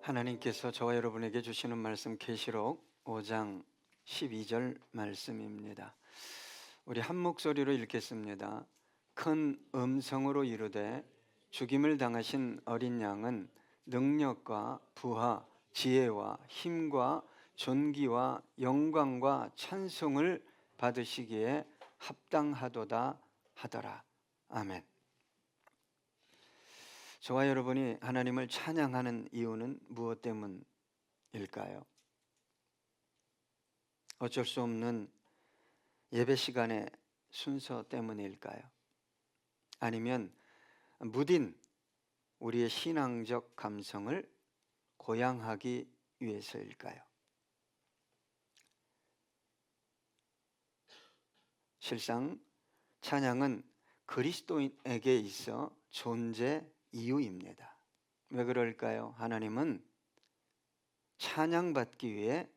하나님께서 저와 여러분에게 주시는 말씀 계시록 5장 12절 말씀입니다. 우리 한 목소리로 읽겠습니다. 큰 음성으로 이르되 죽임을 당하신 어린 양은 능력과 부하, 지혜와 힘과 존귀와 영광과 찬송을 받으시기에 합당하도다 하더라. 아멘. 저와 여러분이 하나님을 찬양하는 이유는 무엇 때문일까요? 어쩔 수 없는 예배 시간의 순서 때문일까요? 아니면 무딘 우리의 신앙적 감성을 고양하기 위해서일까요? 실상 찬양은 그리스도인에게 있어 존재 이유입니다. 왜 그럴까요? 하나님은 찬양받기 위해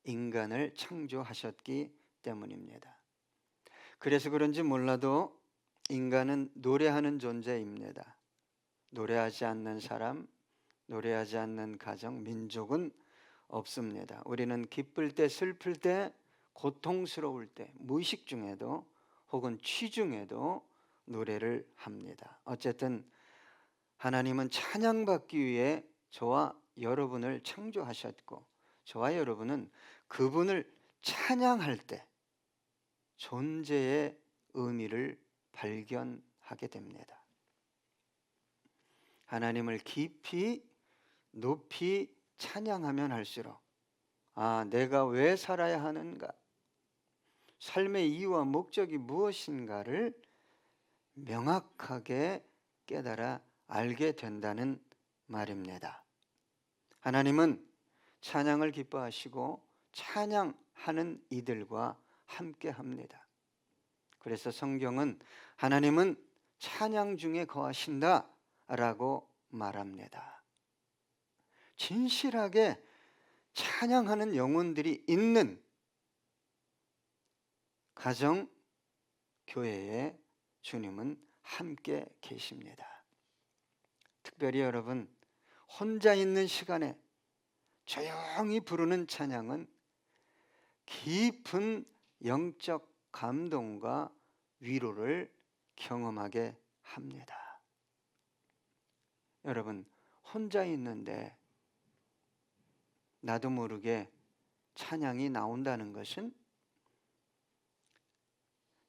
인간을 창조하셨기 때문입니다. 그래서 그런지 몰라도 인간은 노래하는 존재입니다. 노래하지 않는 사람, 노래하지 않는 가정, 민족은 없습니다. 우리는 기쁠 때, 슬플 때, 고통스러울 때, 무의식 중에도 혹은 취중에도 노래를 합니다. 어쨌든 하나님은 찬양받기 위해 저와 여러분을 창조하셨고 저와 여러분은 그분을 찬양할 때 존재의 의미를 발견하게 됩니다. 하나님을 깊이 높이 찬양하면 할수록 내가 왜 살아야 하는가? 삶의 이유와 목적이 무엇인가를 명확하게 깨달아 알게 된다는 말입니다. 하나님은 찬양을 기뻐하시고 찬양하는 이들과 함께 합니다. 그래서 성경은 하나님은 찬양 중에 거하신다 라고 말합니다. 진실하게 찬양하는 영혼들이 있는 가정, 교회에 주님은 함께 계십니다. 특별히 여러분, 혼자 있는 시간에 조용히 부르는 찬양은 깊은 영적 감동과 위로를 경험하게 합니다. 여러분, 혼자 있는데 나도 모르게 찬양이 나온다는 것은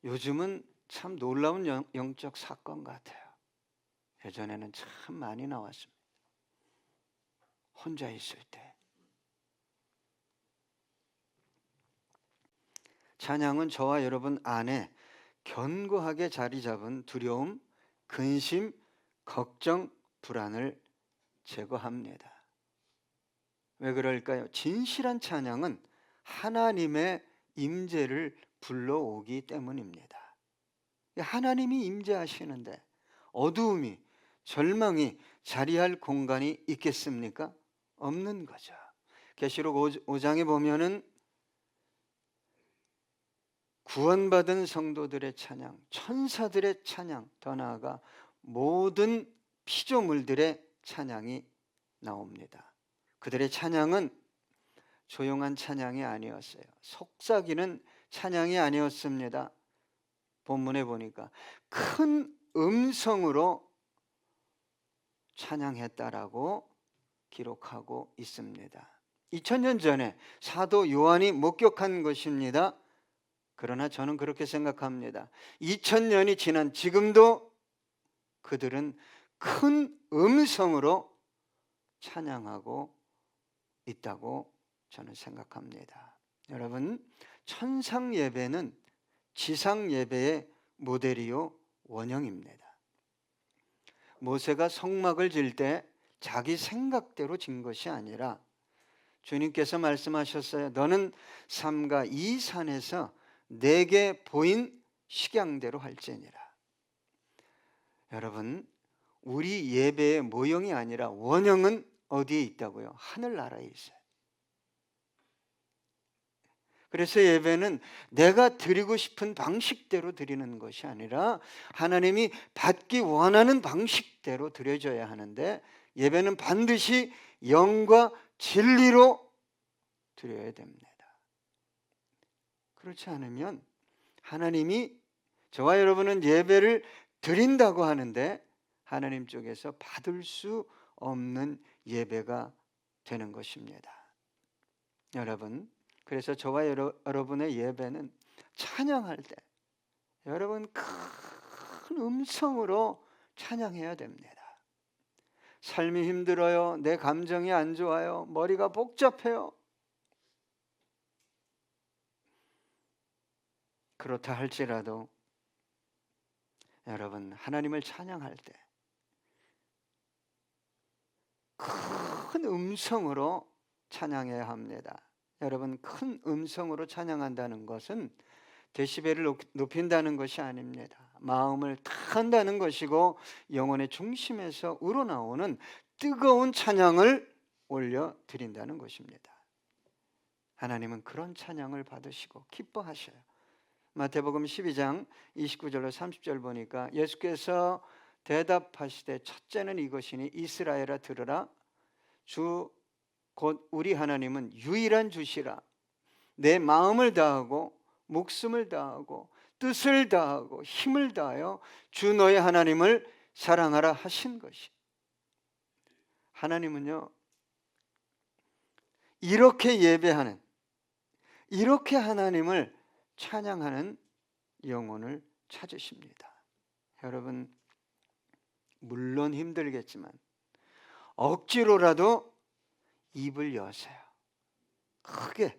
요즘은 참 놀라운 영적 사건 같아요. 예전에는 참 많이 나왔습니다. 혼자 있을 때. 찬양은 저와 여러분 안에 견고하게 자리 잡은 두려움, 근심, 걱정, 불안을 제거합니다. 왜 그럴까요? 진실한 찬양은 하나님의 임재를 불러오기 때문입니다. 하나님이 임재하시는데 어두움이, 절망이 자리할 공간이 있겠습니까? 없는 거죠. 계시록 5장에 보면은 구원받은 성도들의 찬양, 천사들의 찬양, 더 나아가 모든 피조물들의 찬양이 나옵니다. 그들의 찬양은 조용한 찬양이 아니었어요. 속삭이는 찬양이 아니었습니다. 본문에 보니까 큰 음성으로 찬양했다라고 기록하고 있습니다. 2000년 전에 사도 요한이 목격한 것입니다. 그러나 저는 그렇게 생각합니다. 2000년이 지난 지금도 그들은 큰 음성으로 찬양하고 있다고 저는 생각합니다. 여러분, 천상 예배는 지상 예배의 모델이요 원형입니다. 모세가 성막을 질 때 자기 생각대로 진 것이 아니라 주님께서 말씀하셨어요. 너는 삼가 이 산에서 내게 보인 식양대로 할지니라. 여러분, 우리 예배의 모형이 아니라 원형은 어디에 있다고요? 하늘나라에 있어요. 그래서 예배는 내가 드리고 싶은 방식대로 드리는 것이 아니라 하나님이 받기 원하는 방식대로 드려져야 하는데 예배는 반드시 영과 진리로 드려야 됩니다. 그렇지 않으면 하나님이 저와 여러분은 예배를 드린다고 하는데 하나님 쪽에서 받을 수 없는 예배가 되는 것입니다. 여러분, 그래서 저와 여러분의 예배는 찬양할 때 여러분 큰 음성으로 찬양해야 됩니다. 삶이 힘들어요. 내 감정이 안 좋아요. 머리가 복잡해요. 그렇다 할지라도 여러분 하나님을 찬양할 때 큰 음성으로 찬양해야 합니다. 여러분 큰 음성으로 찬양한다는 것은 데시벨을 높인다는 것이 아닙니다. 마음을 다한다는 것이고 영혼의 중심에서 우러나오는 뜨거운 찬양을 올려드린다는 것입니다. 하나님은 그런 찬양을 받으시고 기뻐하셔요. 마태복음 12장 29절로 30절 보니까 예수께서 대답하시되 첫째는 이것이니 이스라엘아 들으라. 주 곧 우리 하나님은 유일한 주시라. 내 마음을 다하고 목숨을 다하고 뜻을 다하고 힘을 다하여 주 너의 하나님을 사랑하라 하신 것이. 하나님은요 이렇게 예배하는, 이렇게 하나님을 찬양하는 영혼을 찾으십니다. 여러분 물론 힘들겠지만 억지로라도 입을 여세요. 크게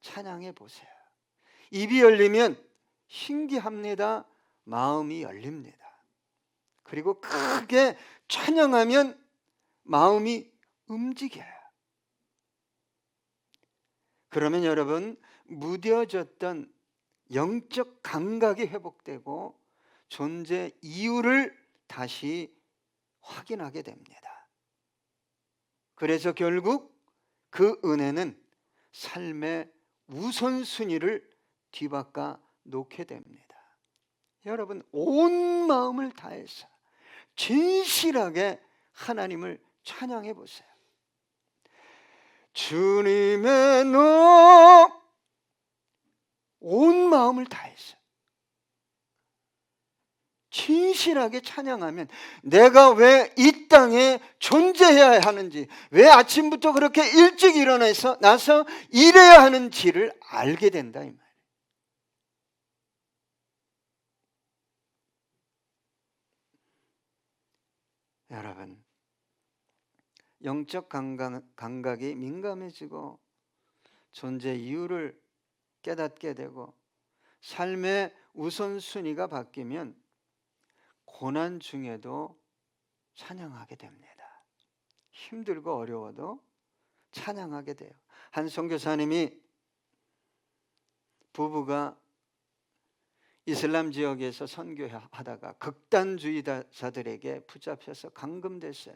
찬양해 보세요. 입이 열리면 신기합니다. 마음이 열립니다. 그리고 크게 찬양하면 마음이 움직여요. 그러면 여러분 무뎌졌던 영적 감각이 회복되고 존재 이유를 다시 확인하게 됩니다. 그래서 결국 그 은혜는 삶의 우선순위를 뒤바꿔 놓게 됩니다. 여러분 온 마음을 다해서 진실하게 하나님을 찬양해 보세요. 주님의 온 마음을 다해서 진실하게 찬양하면 내가 왜 이 땅에 존재해야 하는지, 왜 아침부터 그렇게 일찍 나서 일해야 하는지를 알게 된다 이 말이에요. 여러분 영적 감각이 민감해지고 존재 이유를 깨닫게 되고 삶의 우선순위가 바뀌면 고난 중에도 찬양하게 됩니다. 힘들고 어려워도 찬양하게 돼요. 한 선교사님이 부부가 이슬람 지역에서 선교하다가 극단주의자들에게 붙잡혀서 감금됐어요.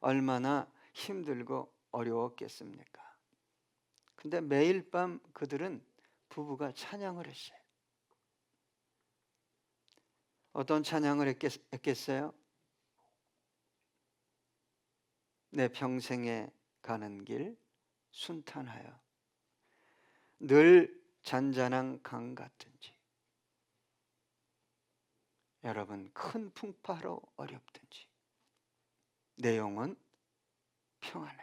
얼마나 힘들고 어려웠겠습니까? 근데 매일 밤 그들은 부부가 찬양을 했어요. 어떤 찬양을 했겠어요? 내 평생에 가는 길 순탄하여 늘 잔잔한 강 같든지, 여러분 큰 풍파로 어렵든지 내 영혼 평안해.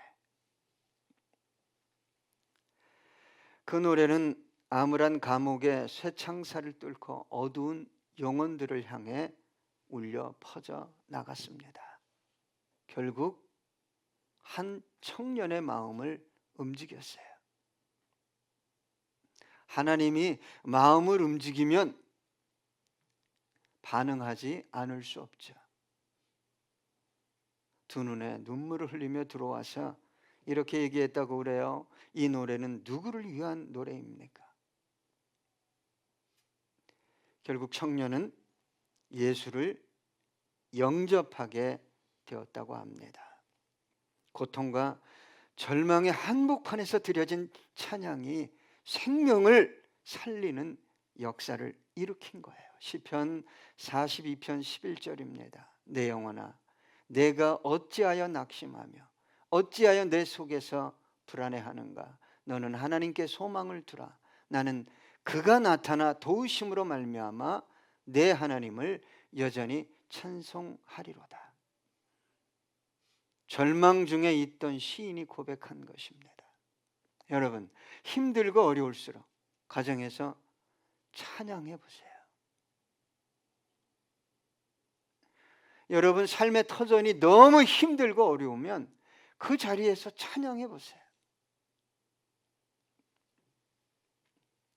그 노래는 암울한 감옥의 쇠창살을 뚫고 어두운 영혼들을 향해 울려 퍼져 나갔습니다. 결국 한 청년의 마음을 움직였어요. 하나님이 마음을 움직이면 반응하지 않을 수 없죠. 두 눈에 눈물을 흘리며 들어와서 이렇게 얘기했다고 그래요. 이 노래는 누구를 위한 노래입니까? 결국 청년은 예수를 영접하게 되었다고 합니다. 고통과 절망의 한복판에서 드려진 찬양이 생명을 살리는 역사를 일으킨 거예요. 시편 42편 11절입니다. 내 영혼아 내가 어찌하여 낙심하며 어찌하여 내 속에서 불안해하는가. 너는 하나님께 소망을 두라. 나는 그가 나타나 도우심으로 말미암아 내 하나님을 여전히 찬송하리로다. 절망 중에 있던 시인이 고백한 것입니다. 여러분, 힘들고 어려울수록 가정에서 찬양해 보세요. 여러분 삶의 터전이 너무 힘들고 어려우면 그 자리에서 찬양해 보세요.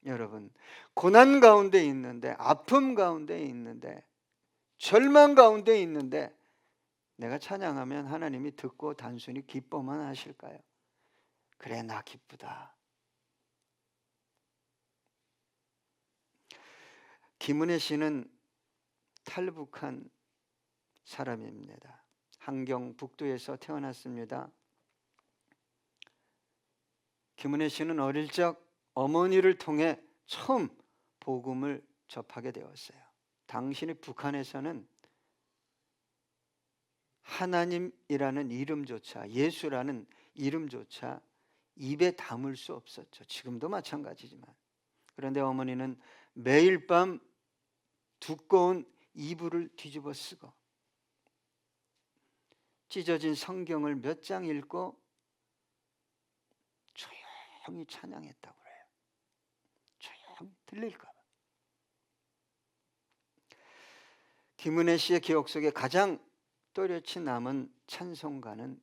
여러분 고난 가운데 있는데, 아픔 가운데 있는데, 절망 가운데 있는데 내가 찬양하면 하나님이 듣고 단순히 기뻐만 하실까요? 그래, 나 기쁘다. 김은혜 씨는 탈북한 사람입니다. 함경 북도에서 태어났습니다. 김은혜 씨는 어릴 적 어머니를 통해 처음 복음을 접하게 되었어요. 당신이 북한에서는 하나님이라는 이름조차, 예수라는 이름조차 입에 담을 수 없었죠. 지금도 마찬가지지만. 그런데 어머니는 매일 밤 두꺼운 이불을 뒤집어 쓰고 찢어진 성경을 몇 장 읽고 조용히 찬양했다고 해요. 조용히 들릴까 봐. 김은혜 씨의 기억 속에 가장 또렷이 남은 찬송가는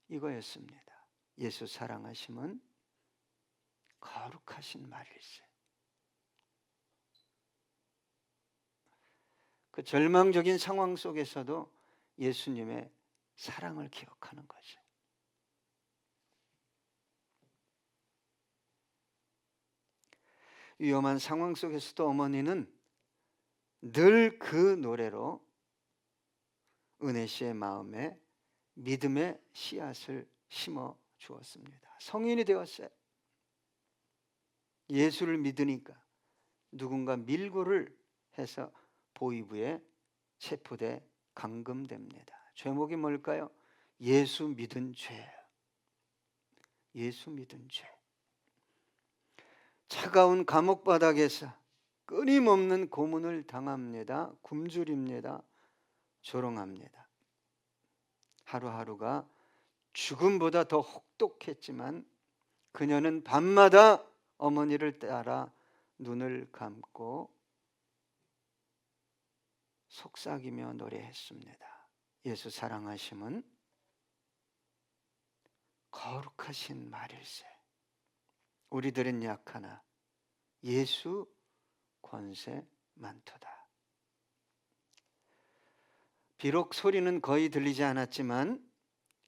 이거였습니다. 예수 사랑하심은 거룩하신 말일세. 그 절망적인 상황 속에서도 예수님의 사랑을 기억하는 거죠. 위험한 상황 속에서도 어머니는 늘 그 노래로 은혜 씨의 마음에 믿음의 씨앗을 심어 주었습니다. 성인이 되었어요. 예수를 믿으니까 누군가 밀고를 해서 보위부에 체포돼 감금됩니다. 죄목이 뭘까요? 예수 믿은 죄. 예수 믿은 죄. 차가운 감옥 바닥에서 끊임없는 고문을 당합니다. 굶주립니다. 조롱합니다. 하루하루가 죽음보다 더 혹독했지만 그녀는 밤마다 어머니를 따라 눈을 감고 속삭이며 노래했습니다. 예수 사랑하심은 거룩하신 말일세. 우리들은 약하나 예수 권세 많도다. 비록 소리는 거의 들리지 않았지만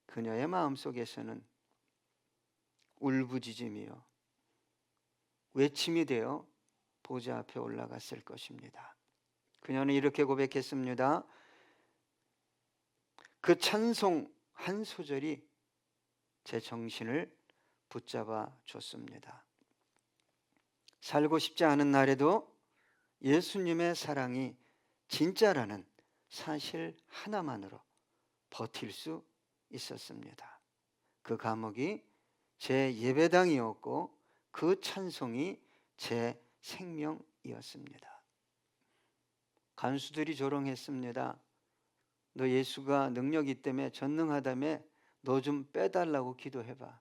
그녀의 마음속에서는 울부짖으며 외침이 되어 보좌 앞에 올라갔을 것입니다. 그녀는 이렇게 고백했습니다. 그 찬송 한 소절이 제 정신을 붙잡아 줬습니다. 살고 싶지 않은 날에도 예수님의 사랑이 진짜라는 사실 하나만으로 버틸 수 있었습니다. 그 감옥이 제 예배당이었고 그 찬송이 제 생명이었습니다. 간수들이 조롱했습니다. 너 예수가 능력이 있다며, 전능하다며, 너 좀 빼달라고 기도해봐.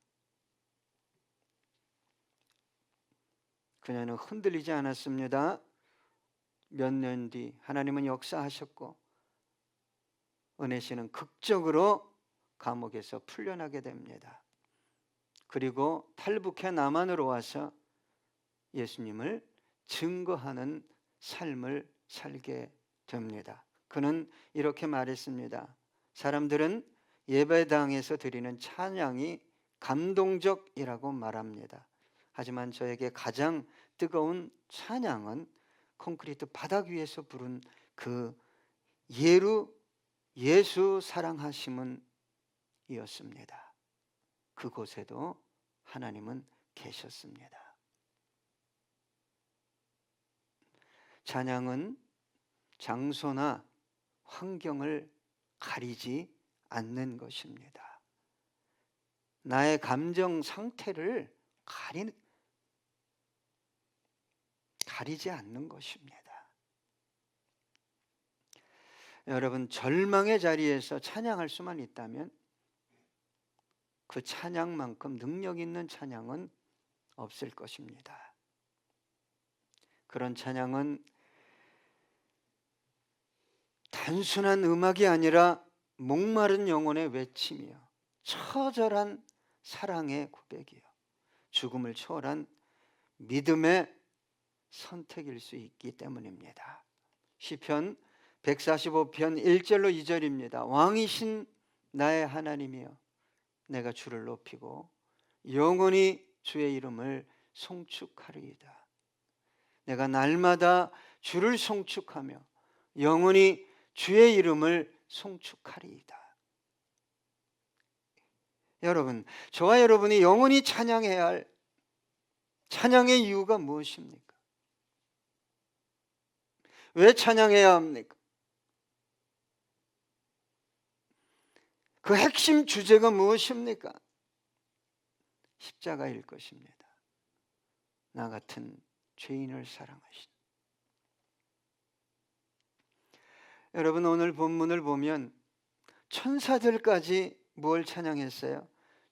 그녀는 흔들리지 않았습니다. 몇 년 뒤 하나님은 역사하셨고 은혜 씨는 극적으로 감옥에서 풀려나게 됩니다. 그리고 탈북해 남한으로 와서 예수님을 증거하는 삶을 살게 됩니다. 그는 이렇게 말했습니다. 사람들은 예배당에서 드리는 찬양이 감동적이라고 말합니다. 하지만 저에게 가장 뜨거운 찬양은 콘크리트 바닥 위에서 부른 그 예수 사랑하심은 이었습니다. 그곳에도 하나님은 계셨습니다. 찬양은 장소나 환경을 가리지 않는 것입니다. 나의 감정 상태를 가리지 않는 것입니다. 여러분, 절망의 자리에서 찬양할 수만 있다면 그 찬양만큼 능력 있는 찬양은 없을 것입니다. 그런 찬양은 단순한 음악이 아니라 목마른 영혼의 외침이요, 처절한 사랑의 고백이요, 죽음을 초월한 믿음의 선택일 수 있기 때문입니다. 시편 145편 1절로 2절입니다. 왕이신 나의 하나님이여, 내가 주를 높이고 영원히 주의 이름을 송축하리이다. 내가 날마다 주를 송축하며 영원히 주의 이름을 송축하리이다. 여러분, 저와 여러분이 영원히 찬양해야 할 찬양의 이유가 무엇입니까? 왜 찬양해야 합니까? 그 핵심 주제가 무엇입니까? 십자가일 것입니다. 나 같은 죄인을 사랑하신. 여러분, 오늘 본문을 보면 천사들까지 뭘 찬양했어요?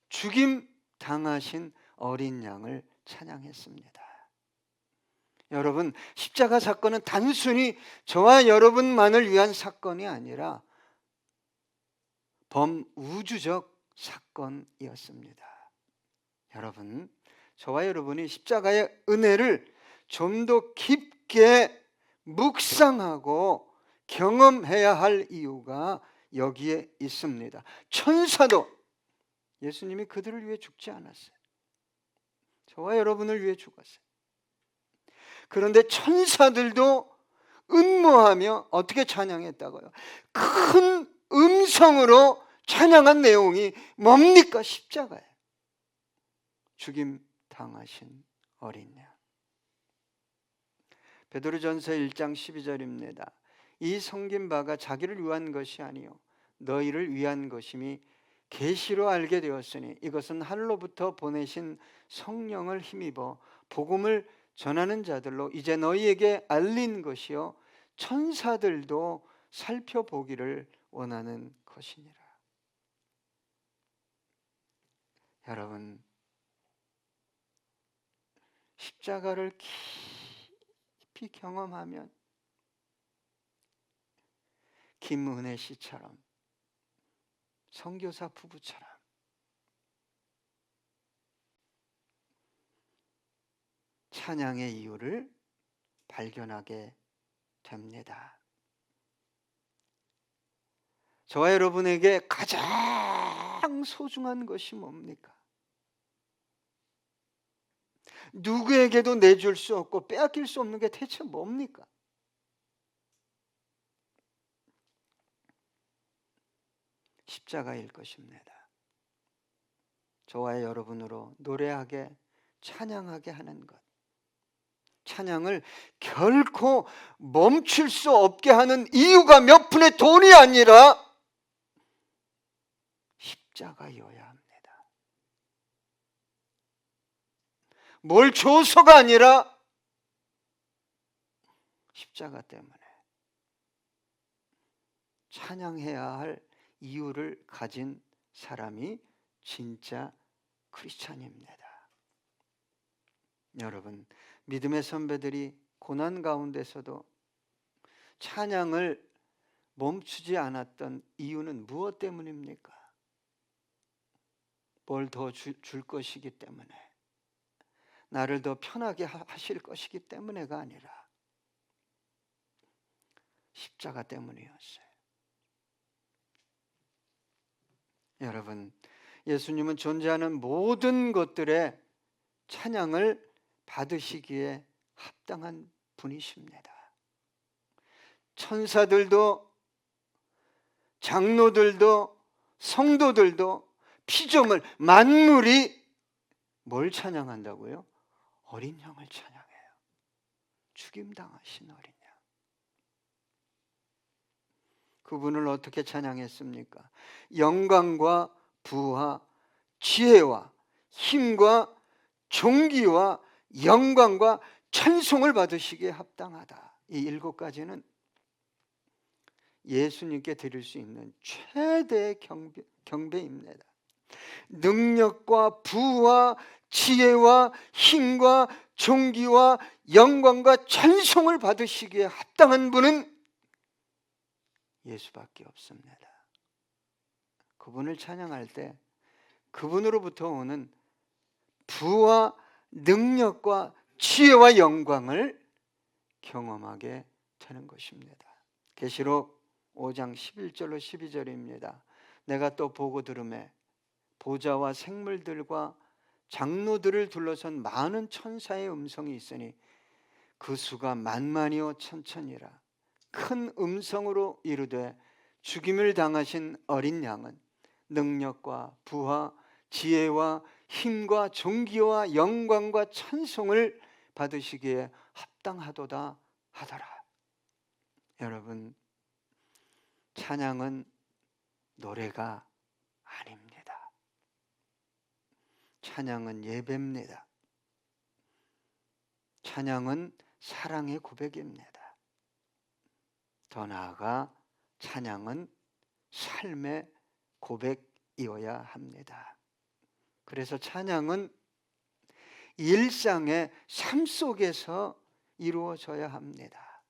죽임 당하신 어린 양을 찬양했습니다. 여러분, 십자가 사건은 단순히 저와 여러분만을 위한 사건이 아니라 범우주적 사건이었습니다. 여러분, 저와 여러분이 십자가의 은혜를 좀 더 깊게 묵상하고 경험해야 할 이유가 여기에 있습니다. 천사도 예수님이 그들을 위해 죽지 않았어요. 저와 여러분을 위해 죽었어요. 그런데 천사들도 음모하며 어떻게 찬양했다고요? 큰 음성으로 찬양한 내용이 뭡니까? 십자가예요. 죽임 당하신 어린 양. 베드로전서 1장 12절입니다. 이 섬긴 바가 자기를 위한 것이 아니요 너희를 위한 것임이 계시로 알게 되었으니 이것은 하늘로부터 보내신 성령을 힘입어 복음을 전하는 자들로 이제 너희에게 알린 것이요 천사들도 살펴보기를 원하는 것이니라. 여러분, 십자가를 깊이 경험하면 김은혜 씨처럼, 선교사 부부처럼 찬양의 이유를 발견하게 됩니다. 저와 여러분에게 가장 소중한 것이 뭡니까? 누구에게도 내줄 수 없고 빼앗길 수 없는 게 대체 뭡니까? 십자가일 것입니다. 저와 여러분으로 노래하게, 찬양하게 하는 것, 찬양을 결코 멈출 수 없게 하는 이유가 몇 푼의 돈이 아니라 십자가여야 합니다. 뭘 줘서가 아니라 십자가 때문에 찬양해야 할 이유를 가진 사람이 진짜 크리스찬입니다. 여러분, 믿음의 선배들이 고난 가운데서도 찬양을 멈추지 않았던 이유는 무엇 때문입니까? 뭘 더 줄 것이기 때문에, 나를 더 편하게 하실 것이기 때문에가 아니라 십자가 때문이었어요. 여러분, 예수님은 존재하는 모든 것들의 찬양을 받으시기에 합당한 분이십니다. 천사들도, 장로들도, 성도들도, 피조물, 만물이 뭘 찬양한다고요? 어린 양을 찬양해요. 죽임당하신 어린 양. 그 그분을 어떻게 찬양했습니까? 영광과 부와 지혜와 힘과 존귀와 영광과 찬송을 받으시기에 합당하다. 이 7가지는 예수님께 드릴 수 있는 최대의 경배입니다. 능력과 부와 지혜와 힘과 존귀와 영광과 찬송을 받으시기에 합당한 분은 예수밖에 없습니다. 그분을 찬양할 때 그분으로부터 오는 부와 능력과 지혜와 영광을 경험하게 되는 것입니다. 계시록 5장 11절로 12절입니다. 내가 또 보고 들으매 보좌와 생물들과 장로들을 둘러선 많은 천사의 음성이 있으니 그 수가 만만이요 천천이라. 큰 음성으로 이르되 죽임을 당하신 어린 양은 능력과 부와 지혜와 힘과 존귀와 영광과 찬송을 받으시기에 합당하도다 하더라. 여러분, 찬양은 노래가 아닙니다. 찬양은 예배입니다. 찬양은 사랑의 고백입니다. 더 나아가 찬양은 삶의 고백이어야 합니다. 그래서 찬양은 일상의 삶 속에서 이루어져야 합니다.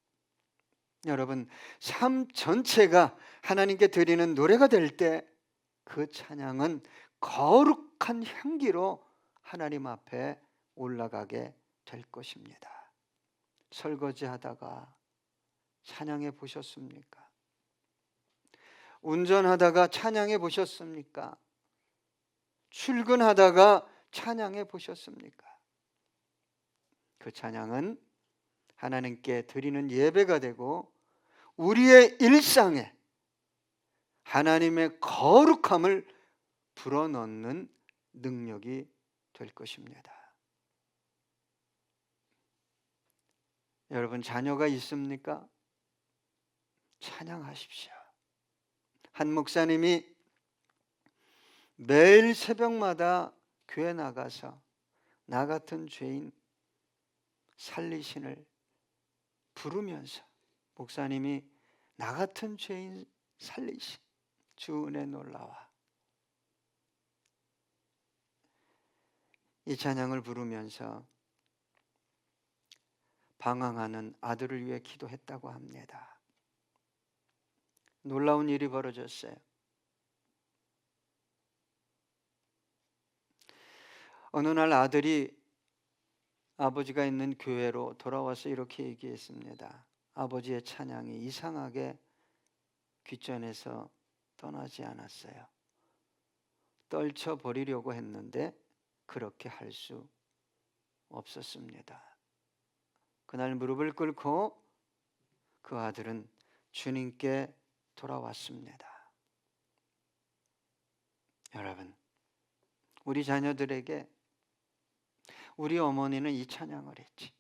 여러분, 삶 전체가 하나님께 드리는 노래가 될 때 그 찬양은 거룩한 향기로 하나님 앞에 올라가게 될 것입니다. 설거지하다가 찬양해 보셨습니까? 운전하다가 찬양해 보셨습니까? 출근하다가 찬양해 보셨습니까? 그 찬양은 하나님께 드리는 예배가 되고 우리의 일상에 하나님의 거룩함을 불어넣는 능력이 될 것입니다. 여러분, 자녀가 있습니까? 찬양하십시오. 한 목사님이 매일 새벽마다 교회 나가서 나 같은 죄인 살리신을 부르면서, 목사님이 나 같은 죄인 살리신 주 은혜 놀라와, 이 찬양을 부르면서 방황하는 아들을 위해 기도했다고 합니다. 놀라운 일이 벌어졌어요. 어느 날 아들이 아버지가 있는 교회로 돌아와서 이렇게 얘기했습니다. 아버지의 찬양이 이상하게 귓전에서 떠나지 않았어요. 떨쳐버리려고 했는데 그렇게 할 수 없었습니다. 그날 무릎을 꿇고 그 아들은 주님께 돌아왔습니다. 여러분, 우리 자녀들에게 우리 어머니는 이 찬양을 했지,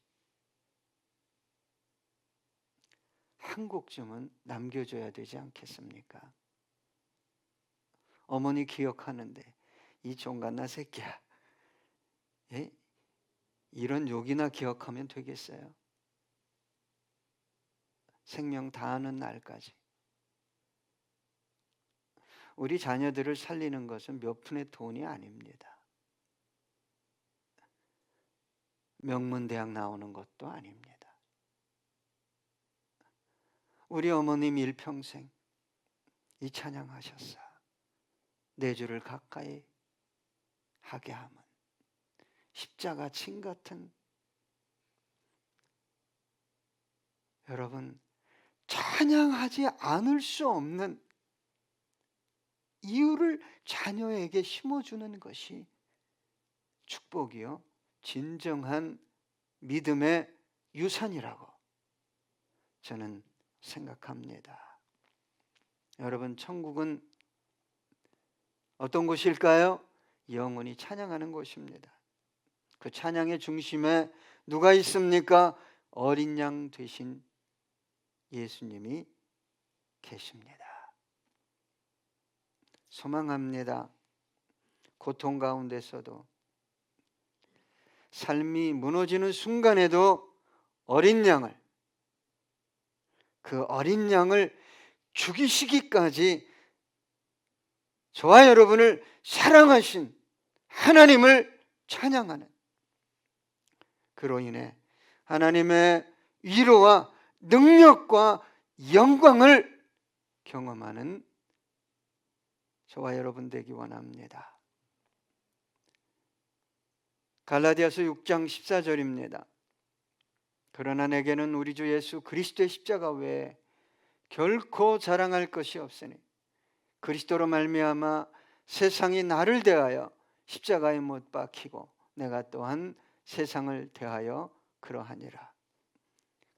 한 곡쯤은 남겨줘야 되지 않겠습니까? 어머니 기억하는데 이 종갓나 새끼야, 예? 이런 욕이나 기억하면 되겠어요? 생명 다하는 날까지. 우리 자녀들을 살리는 것은 몇 푼의 돈이 아닙니다. 명문대학 나오는 것도 아닙니다. 우리 어머님 일평생 이 찬양하셨어. 내 주를 가까이 하게 함은 십자가 침 같은, 여러분, 찬양하지 않을 수 없는 이유를 자녀에게 심어주는 것이 축복이요, 진정한 믿음의 유산이라고 저는 생각합니다. 여러분, 천국은 어떤 곳일까요? 영원히 찬양하는 곳입니다. 그 찬양의 중심에 누가 있습니까? 어린 양 되신 예수님이 계십니다. 소망합니다. 고통 가운데서도, 삶이 무너지는 순간에도 그 어린 양을 죽이시기까지 저와 여러분을 사랑하신 하나님을 찬양하는, 그로 인해 하나님의 위로와 능력과 영광을 경험하는 저와 여러분 되기 원합니다. 갈라디아서 6장 14절입니다. 그러나 내게는 우리 주 예수 그리스도의 십자가 외에 결코 자랑할 것이 없으니 그리스도로 말미암아 세상이 나를 대하여 십자가에 못 박히고 내가 또한 세상을 대하여 그러하니라.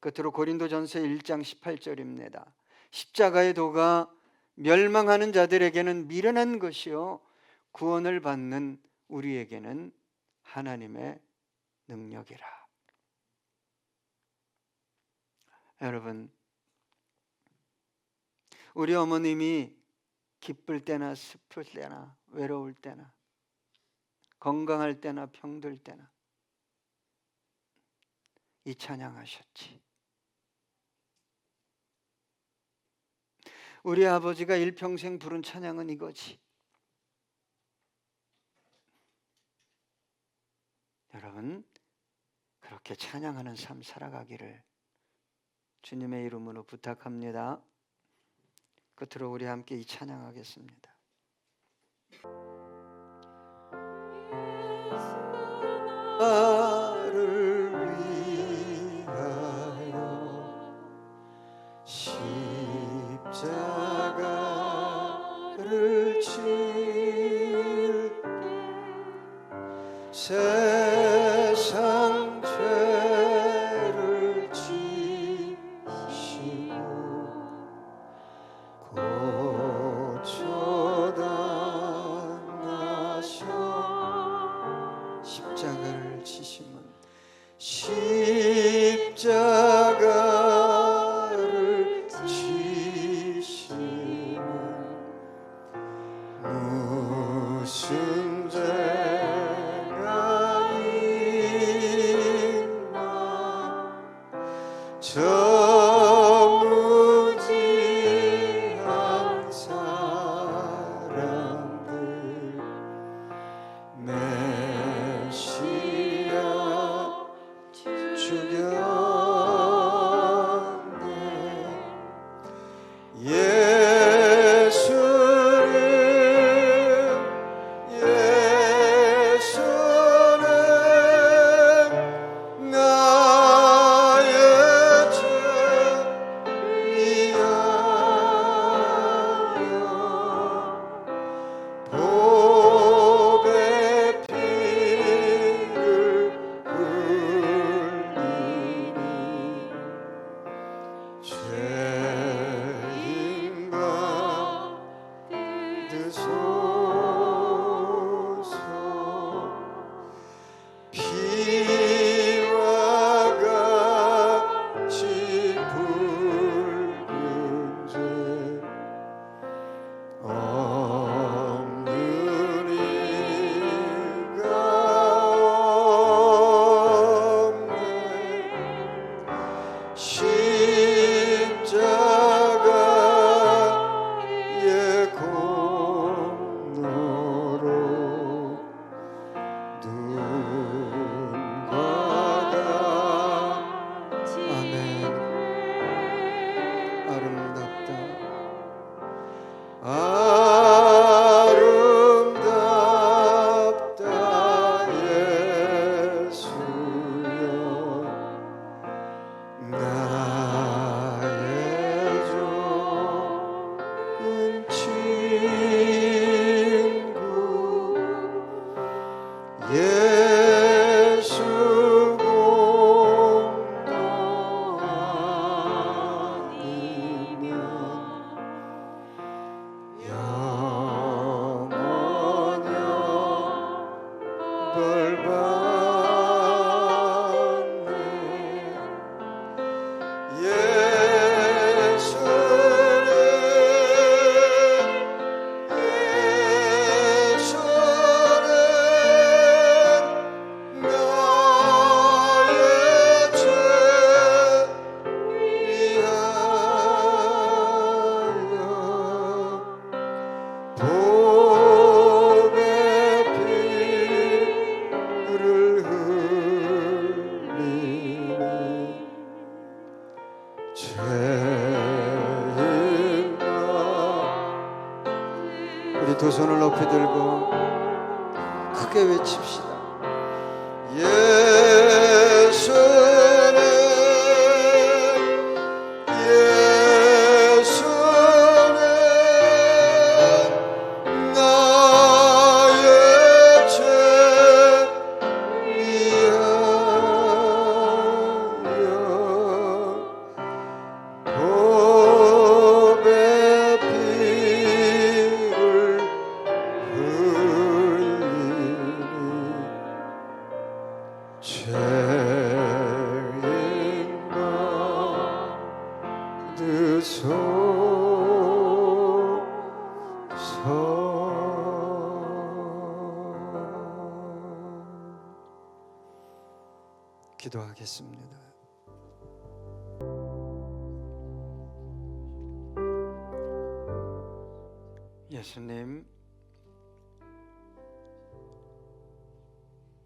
끝으로 고린도전서 1장 18절입니다. 십자가의 도가 멸망하는 자들에게는 미련한 것이요 구원을 받는 우리에게는 하나님의 능력이라. 여러분, 우리 어머님이 기쁠 때나 슬플 때나 외로울 때나 건강할 때나 병들 때나 이 찬양하셨지. 우리 아버지가 일평생 부른 찬양은 이거지. 여러분, 그렇게 찬양하는 삶 살아가기를 주님의 이름으로 부탁합니다. 끝으로 우리 함께 이 찬양하겠습니다. 나를 위하여 십자가를 질 세상 죄를 지시고 고초당하셔 십자가를 지심은 십자가를 지심은 무슨 죄가 있나 저 무지한 사람들 메시아 죽였네. 예수를 높이 들고 크게 외칩시다. 예수는 나의 죄 보배 피를 흘리니 죄인 받으소서. 기도하겠습니다. 예수님,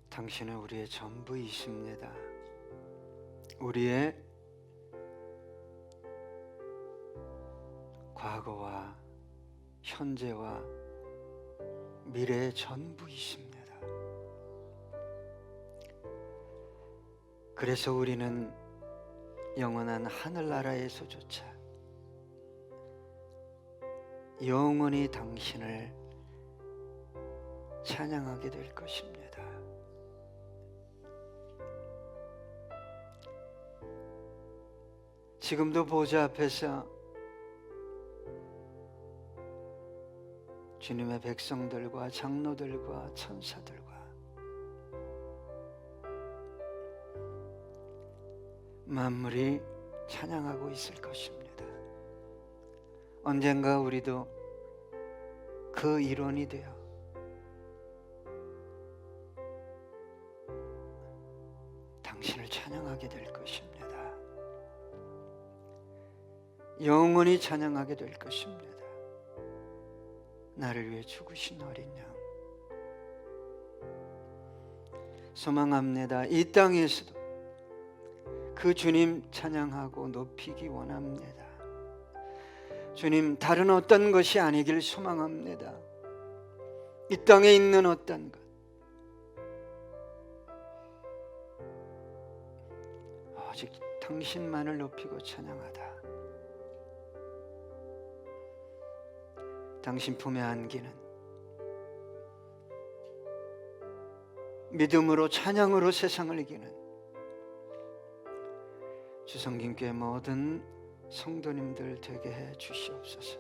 당신은 우리의 전부이십니다. 우리의 과거와 현재와 미래의 전부이십니다. 그래서 우리는 영원한 하늘나라에서조차 영원히 당신을 찬양하게 될 것입니다. 지금도 보좌 앞에서 주님의 백성들과 장로들과 천사들과 만물이 찬양하고 있을 것입니다. 언젠가 우리도 그 일원이 되어 당신을 찬양하게 될 것입니다. 영원히 찬양하게 될 것입니다. 나를 위해 죽으신 어린 양, 소망합니다. 이 땅에서도 그 주님 찬양하고 높이기 원합니다. 주님, 다른 어떤 것이 아니길 소망합니다. 이 땅에 있는 어떤 것, 오직 당신만을 높이고 찬양하다. 당신 품에 안기는 믿음으로 찬양으로 세상을 이기는 주성김교회 모든 성도님들 되게 해 주시옵소서.